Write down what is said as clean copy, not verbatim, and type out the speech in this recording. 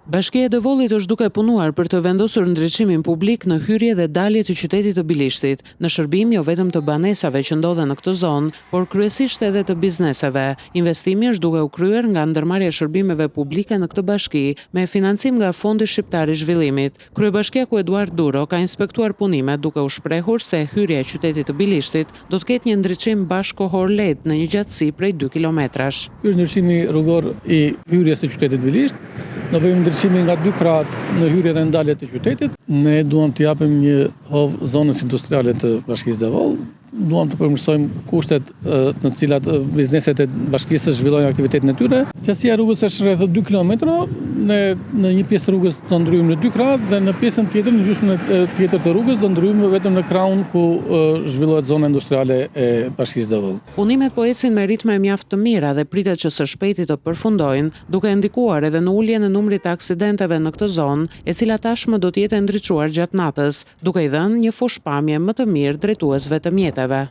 Bashkia e Devollit është duke punuar për të vendosur ndriçimin publik në hyrje dhe dalje të qytetit të Bilishtit, në shërbim jo vetëm të banesave që ndodhen në këtë zonë, por kryesisht edhe të bizneseve. Investimi është duke u kryer nga ndërmarrja e shërbimeve publike në këtë bashki me financim nga Fondi Shqiptar i Zhvillimit. Kryebashkiaku Eduard Duro ka inspektuar punimet duke u shprehur se hyrja e qytetit të Bilishtit do të ketë një ndriçim bashkëkohor lehtë në një gjatësi prej 2 kilometrash. Ky është ndriçimi rrugor i hyrjes së qytetit Bilisht. Ne bëjmë ndryshime nga 2 krahat në hyrje dhe ndalje të qytetit. Ne duam të japim një hovë zonës industriale të Bashkisë Devoll. Duam të përmirësojmë kushtet në të cilat bizneset e bashkisë zhvillojnë aktivitetin e tyre. Qasja e rrugës është rreth 2 kilometra. Ne në një pjesë të rrugës do ndryhim në 2 krah dhe në pjesën tjetër, në gjysmën tjetër të rrugës do ndryhim vetëm në krahun ku zhvillohet zona industriale e Bashkisë Devoll. Punimet po ecin me ritme mjaft të mira dhe pritet që së shpejti të përfundojnë, duke ndikuar edhe në uljen e numrit të aksidenteve në këtë zonë, e cila tashmë do të jetë ndriçuar gjatë natës, duke i dhënë një fushpamje më të mirë drejtuesve të mjeteve.